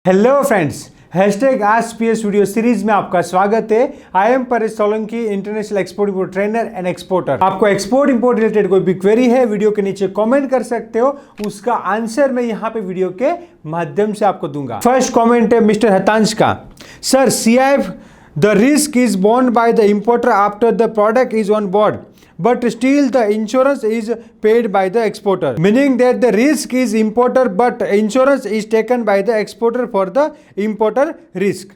Hello friends, hashtag ask PS video series में आपका स्वागत है। I am Paresh Solanki, international export import trainer and exporter. आपको एक्सपोर्ट इंपोर्ट रिलेटेड कोई भी क्वेरी है, वीडियो के नीचे कमेंट कर सकते हो, उसका आंसर मैं यहाँ पे वीडियो के माध्यम से आपको दूंगा। फर्स्ट कमेंट है मिस्टर हतांश का। Sir, CIF the risk is borne by the importer after the product is on board, but still the insurance is paid by the exporter, meaning that the risk is importer but insurance is taken by the exporter for the importer risk.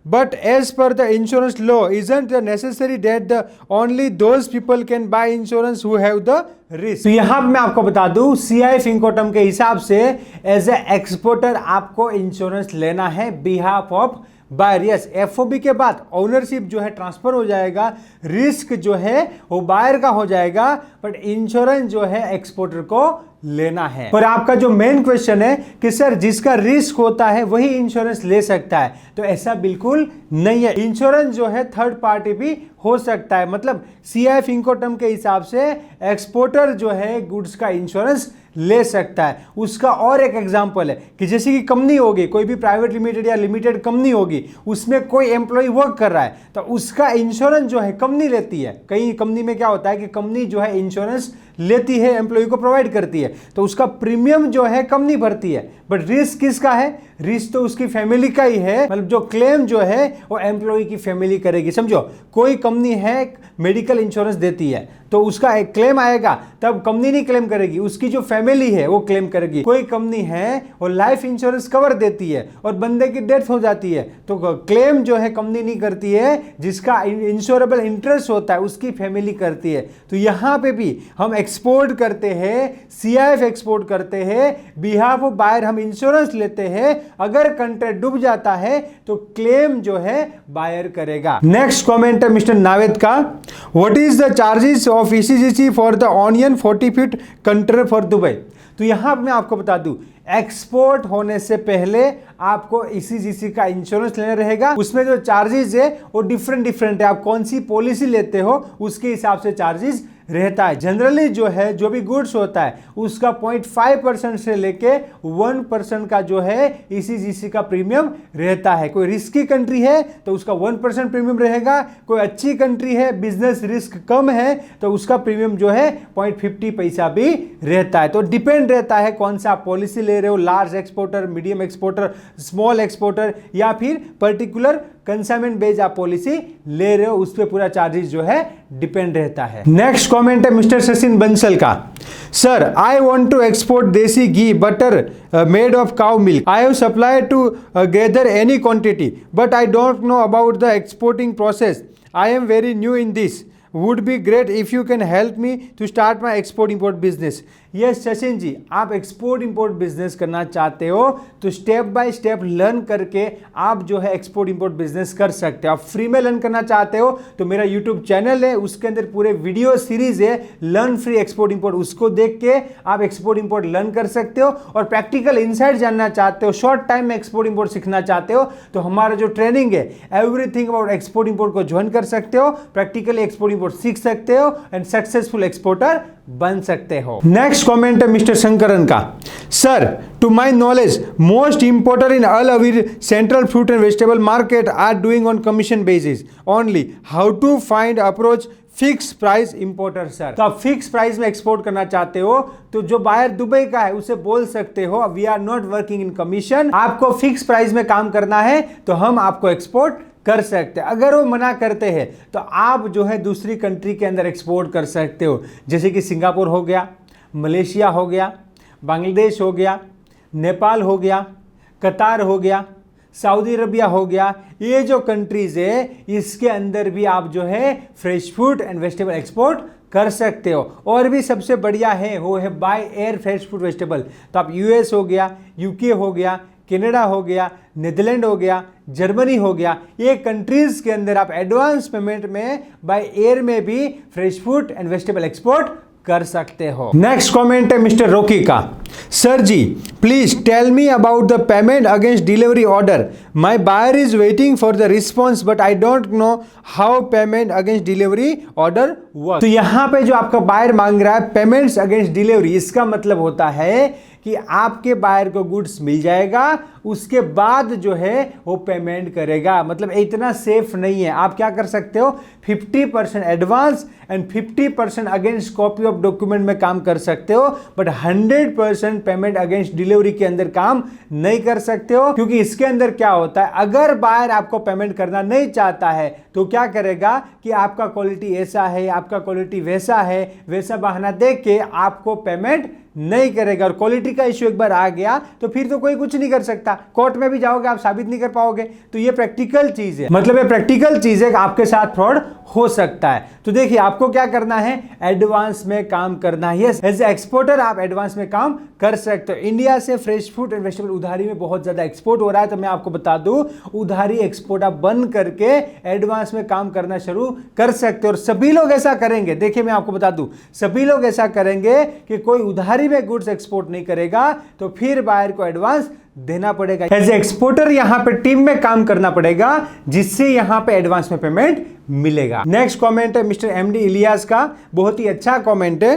But as per the insurance law, isn't it necessary that the only those people can buy insurance who have the risk? तो यहाँ मैं आपको बता दूं, CIF इनकोटम के हिसाब से as a exporter आपको इंश्योरेंस लेना है behalf of buyer. Yes, FOB के बाद ओनरशिप जो है ट्रांसफर हो जाएगा, रिस्क जो है वो बायर का हो जाएगा, बट इंश्योरेंस जो है एक्सपोर्टर को लेना है। पर आपका जो मेन क्वेश्चन है कि सर जिसका रिस्क होता है वही इंश्योरेंस ले सकता है, तो ऐसा बिल्कुल नहीं है। इंश्योरेंस जो है थर्ड पार्टी भी हो सकता है। मतलब CIF इनकोटम के हिसाब से एक्सपोर्टर जो है गुड्स का इंश्योरेंस ले सकता है। उसका और एक एग्जांपल है कि जैसे कि कंपनी होगी, कोई भी प्राइवेट लिमिटेड या लिमिटेड कंपनी होगी, उसमें कोई एम्प्लॉय वर्क कर रहा है तो उसका इंश्योरेंस जो है कंपनी लेती है। कई कंपनी में क्या होता है कि कंपनी जो है इंश्योरेंस लेती है, एम्प्लॉय को प्रोवाइड करती है, तो उसका प्रीमियम जो है कंपनी भरती है, बट रिस्क किसका है? रिस्क तो उसकी फैमिली का ही है। मतलब जो क्लेम जो है वो एम्प्लॉय की फैमिली करेगी। समझो, कोई कंपनी है मेडिकल इंश्योरेंस देती है तो उसका एक क्लेम आएगा, तब कंपनी नहीं क्लेम करेगी, उसकी जो फैमिली है वो क्लेम करेगी। कोई कंपनी है वो लाइफ इंश्योरेंस कवर देती है और बंदे की डेथ हो जाती है तो क्लेम जो है कंपनी नहीं करती है, जिसका इंश्योरेबल इंटरेस्ट होता है उसकी फैमिली करती है। तो यहाँ पे भी हम एक्सपोर्ट करते हैं, CIF एक्सपोर्ट करते हैं, बिहाफ ऑफ बायर हम इंश्योरेंस लेते हैं। अगर कंट्रैक्ट डूब जाता है तो क्लेम जो है बायर करेगा। नेक्स्ट कमेंट है मिस्टर नावेद का। What is the charges of ECGC for the onion 40 feet container for Dubai? तो यहां मैं आपको बता दूं, एक्सपोर्ट होने से पहले आपको ECGC का इंश्योरेंस लेना रहेगा। उसमें जो चार्जेस है वो डिफरेंट है। आप कौन सी पॉलिसी लेते हो उसके हिसाब से चार्जेस रहता है। जनरली जो है जो भी गुड्स होता है उसका 0.5% से लेके 1% का जो है ECGC का प्रीमियम रहता है। कोई रिस्की कंट्री है तो उसका 1% प्रीमियम रहेगा, कोई अच्छी कंट्री है, बिजनेस रिस्क कम है तो उसका प्रीमियम जो है 0.50 पैसा भी रहता है। तो डिपेंड रहता है कौन सा आप पॉलिसी ले रहे हो, large exporter, medium exporter, small exporter या फिर पर्टिकुलर कंसाइनमेंट बेस्ड आप पॉलिसी ले रहे हो, उस पर पूरा चार्जेस जो है डिपेंड रहता है। नेक्स्ट कमेंट है मिस्टर सचिन बंसल का। Sir, I want to export desi ghee butter made of cow milk. I have supplied to gather any quantity but I don't know about the exporting process. I am very new in this. Would be great if you can help me to start my export import business. Yes Sachin ji, आप export import business करना चाहते हो तो step by step learn करके आप जो है export import business कर सकते हो। आप फ्री में लर्न करना चाहते हो तो मेरा यूट्यूब चैनल है, उसके अंदर पूरे वीडियो सीरीज है लर्न फ्री एक्सपोर्ट इंपोर्ट, उसको देख के आप एक्सपोर्ट इंपोर्ट लर्न कर सकते हो। और प्रैक्टिकल इनसाइट जानना चाहते हो, शॉर्ट टाइम में एक्सपोर्ट इंपोर्ट सीखना चाहते हो तो हमारा जो ट्रेनिंग है एवरीथिंग अबाउट एक्सपोर्ट इंपोर्ट को ज्वाइन कर सकते हो। प्रैक्टिकली एक्सपोर्ट इंपोर्ट सीख सकते हो एंड सक्सेसफुल एक्सपोर्टर बन सकते हो। नेक्स्ट कमेंट है मिस्टर शंकरन का। Sir, to my knowledge most importer in Al Aweer central fruit and vegetable market are doing on commission basis only. How to find approach fix price importer? Sir, तो आप fix price में export करना चाहते हो तो जो buyer Dubai का है उसे बोल सकते हो we are not working in commission, आपको फिक्स प्राइस में काम करना है तो हम आपको एक्सपोर्ट कर सकते हैं। अगर वो मना करते हैं तो आप जो है दूसरी कंट्री के अंदर एक्सपोर्ट कर सकते हो, जैसे कि सिंगापुर हो गया, मलेशिया हो गया, बांग्लादेश हो गया, नेपाल हो गया, कतार हो गया, सऊदी अरबिया हो गया। ये जो कंट्रीज है इसके अंदर भी आप जो है fresh food and vegetable export कर सकते हो। और भी सबसे बढ़िया है वो है by air fresh food vegetable. तो आप US हो गया, UK हो गया, कनाडा हो गया, नीदरलैंड हो गया, जर्मनी हो गया, ये कंट्रीज के अंदर आप एडवांस पेमेंट में बाय एयर में भी fresh food and vegetable export कर सकते हो। नेक्स्ट कमेंट है मिस्टर रोकी का। Sir ji, please tell me about the payment against delivery order. My buyer is waiting for the response but I don't know how payment against delivery order work. तो यहाँ पे जो आपका buyer मांग रहा है पेमेंट्स अगेंस्ट डिलीवरी, इसका मतलब होता है कि आपके बायर को गुड्स मिल जाएगा, उसके बाद जो है वो पेमेंट करेगा। मतलब इतना सेफ नहीं है। आप क्या कर सकते हो, 50% advance and 50% against copy of document में काम कर सकते हो, बट 100% पेमेंट अगेंस्ट डिलीवरी के अंदर काम नहीं कर सकते हो। क्योंकि इसके अंदर क्या होता है, अगर बायर आपको पेमेंट करना नहीं चाहता है तो क्या करेगा कि आपका क्वालिटी ऐसा है, आपका क्वालिटी वैसा है, वैसा बहाना देख के आपको पेमेंट नहीं करेगा। और क्वालिटी का इश्यू एक बार आ गया तो फिर तो कोई कुछ नहीं कर सकता, कोर्ट में भी जाओगे आप साबित नहीं कर पाओगे। तो ये प्रैक्टिकल चीज है, मतलब ये प्रैक्टिकल चीज है कि आपके साथ फ्रॉड हो सकता है। तो देखिए आपको क्या करना है, एडवांस में काम करना है। यस, एज ए एक्सपोर्टर आप एडवांस में काम कर सकते हो। इंडिया से फ्रेश फूड एंड वेजिटेबल उधारी में बहुत ज्यादा एक्सपोर्ट हो रहा है, तो मैं आपको बता दूं उधारी एक्सपोर्ट आप बंद करके एडवांस में काम करना शुरू कर सकते हो। और सभी लोग ऐसा करेंगे। देखिए मैं आपको बता दूं, सभी लोग ऐसा करेंगे कि कोई उधारी में गुड्स एक्सपोर्ट नहीं करेगा तो फिर बायर को एडवांस देना पड़ेगा। एज एक्सपोर्टर यहां पे टीम में काम करना पड़ेगा, जिससे यहां पे एडवांस में पेमेंट मिलेगा। नेक्स्ट कमेंट है मिस्टर एमडी इलियास का, बहुत ही अच्छा कमेंट है।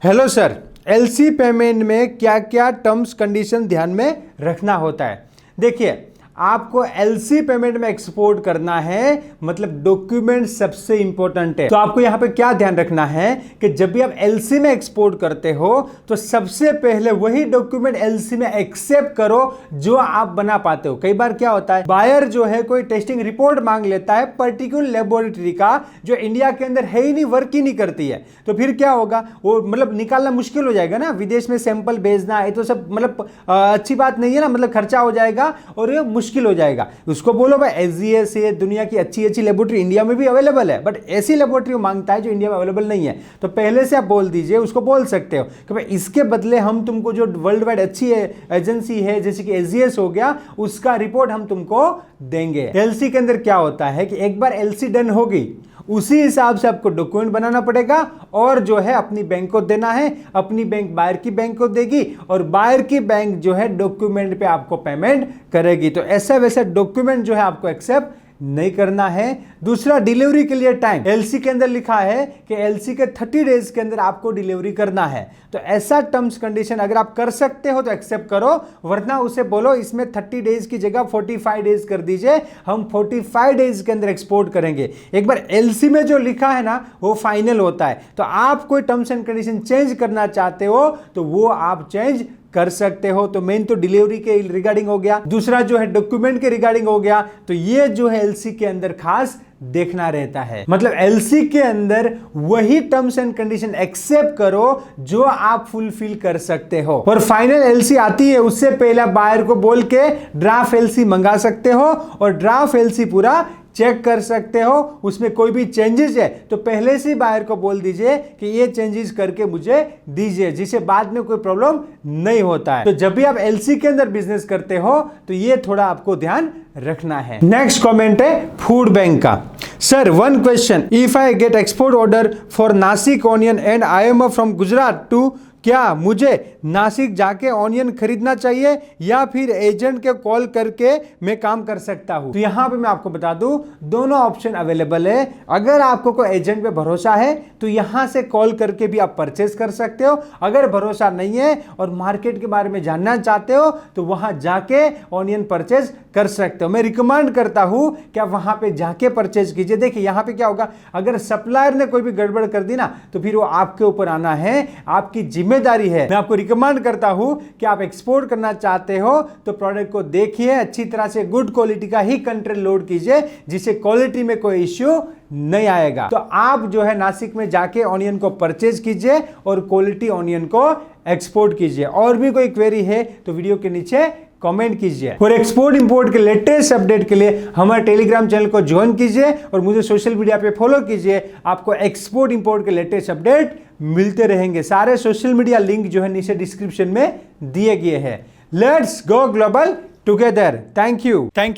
हेलो सर, एलसी पेमेंट में क्या क्या टर्म्स कंडीशन ध्यान में रखना होता है। देखिए आपको एलसी पेमेंट में एक्सपोर्ट करना है, मतलब डॉक्यूमेंट सबसे इंपॉर्टेंट है। तो आपको यहां पे क्या ध्यान रखना है कि जब भी आप एलसी में एक्सपोर्ट करते हो तो सबसे पहले वही डॉक्यूमेंट एलसी में एक्सेप्ट करो जो आप बना पाते हो। कई बार क्या होता है, बायर जो है कोई टेस्टिंग रिपोर्ट मांग लेता है पर्टिकुलर लेबोरेटरी का, जो इंडिया के अंदर है ही नहीं, वर्क ही नहीं करती है। तो फिर क्या होगा, वो मतलब निकालना मुश्किल हो जाएगा ना। विदेश में सैंपल भेजना है तो सब मतलब अच्छी बात नहीं है ना, मतलब खर्चा हो जाएगा और ये मुश्किल हो जाएगा। उसको बोलो भाई एसजीएस ये दुनिया की अच्छी अच्छी लेबोरेटरी इंडिया में भी अवेलेबल है, बट ऐसी लेबोरेटरी मांगता है जो इंडिया में अवेलेबल नहीं है। तो पहले से आप बोल दीजिए, उसको बोल सकते हो कि भाई इसके बदले हम तुमको जो वर्ल्ड वाइड अच्छी एजेंसी है जैसे कि एसजीएस हो गया, उसका रिपोर्ट हम तुमको देंगे। एलसी के अंदर क्या होता है कि एक बार एलसी डन होगी उसी हिसाब से आपको डॉक्यूमेंट बनाना पड़ेगा और जो है अपनी बैंक को देना है, अपनी बैंक बायर की बैंक को देगी और बायर की बैंक जो है डॉक्यूमेंट पे आपको पेमेंट करेगी। तो ऐसा वैसा डॉक्यूमेंट जो है आपको एक्सेप्ट नहीं करना है। दूसरा, डिलीवरी के लिए टाइम। एलसी के अंदर लिखा है कि एलसी के 30 डेज के अंदर आपको डिलीवरी करना है। तो ऐसा टर्म्स कंडीशन अगर आप कर सकते हो तो एक्सेप्ट करो, वरना उसे बोलो इसमें 30 डेज की जगह 45 डेज कर दीजिए, हम 45 डेज के अंदर एक्सपोर्ट करेंगे। एक बार एलसी में जो लिखा है ना वो फाइनल होता है। तो आप कोई टर्म्स एंड कंडीशन चेंज करना चाहते हो तो वो आप चेंज कर सकते हो। तो मेन तो डिलीवरी के रिगार्डिंग हो गया, दूसरा जो है डॉक्यूमेंट के रिगार्डिंग हो गया। तो ये जो है एलसी के अंदर खास देखना रहता है, मतलब एलसी के अंदर वही टर्म्स एंड कंडीशन एक्सेप्ट करो जो आप फुलफिल कर सकते हो। और फाइनल एलसी आती है उससे पहले बायर को बोल के ड्राफ्ट एलसी मंगा सकते हो और ड्राफ्ट एलसी पूरा चेक कर सकते हो। उसमें कोई भी चेंजेस है तो पहले से बायर को बोल दीजिए कि ये चेंजेस करके मुझे दीजिए, जिससे बाद में कोई प्रॉब्लम नहीं होता है। तो जब भी आप एलसी के अंदर बिजनेस करते हो तो ये थोड़ा आपको ध्यान रखना है। नेक्स्ट कमेंट है फूड बैंक का। Sir, one question, if I get export order for Nasik onion and I am from Gujarat too, क्या मुझे नासिक जाके ऑनियन खरीदना चाहिए या फिर एजेंट के कॉल करके मैं काम कर सकता हूं? तो यहां पे मैं आपको बता दूं दोनों ऑप्शन अवेलेबल है। अगर आपको कोई एजेंट पे भरोसा है तो यहां से कॉल करके भी आप परचेस कर सकते हो। अगर भरोसा नहीं है और मार्केट के बारे में जानना चाहते हो तो वहां जाके ऑनियन परचेस कर सकते हो। मैं रिकमेंड करता हूं कि आप वहां पे जाके परचेस कीजिए। देखिए यहां पे क्या होगा, अगर सप्लायर ने कोई भी गड़बड़ कर दी ना तो फिर वो आपके ऊपर आना है, आपकी जिम्मेदारी है। मैं आपको रिकमेंड करता हूं कि आप एक्सपोर्ट करना चाहते हो तो प्रोडक्ट को देखिए अच्छी तरह से, गुड क्वालिटी का ही कंटेंट लोड कीजिए जिससे क्वालिटी में कोई इश्यू नहीं आएगा। तो आप जो है नासिक में जाके ऑनियन को परचेज कीजिए और क्वालिटी ऑनियन को एक्सपोर्ट कीजिए। और भी कोई क्वेरी है तो वीडियो के नीचे कमेंट कीजिए। और एक्सपोर्ट इंपोर्ट के लेटेस्ट अपडेट के लिए हमारे टेलीग्राम चैनल को ज्वाइन कीजिए और मुझे सोशल मीडिया पे फॉलो कीजिए। आपको एक्सपोर्ट इंपोर्ट के लेटेस्ट अपडेट मिलते रहेंगे। सारे सोशल मीडिया लिंक जो है नीचे डिस्क्रिप्शन में दिए गए हैं। Let's go global together. Thank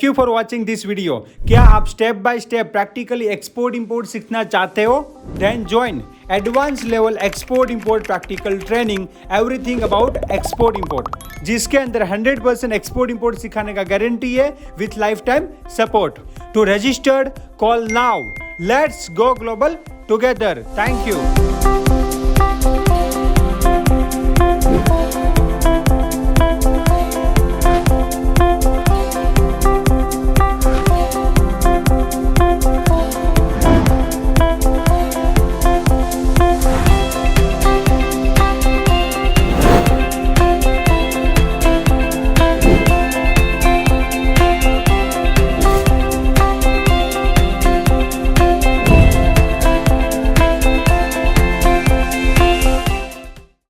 you for watching this video. क्या आप step by step practically export import सीखना चाहते हो? Then join advance level export import practical training, everything about export import, जिसके अंदर 100% एक्सपोर्ट इंपोर्ट सिखाने का गारंटी है with life time support. To registered call now. Let's go global together. Thank you.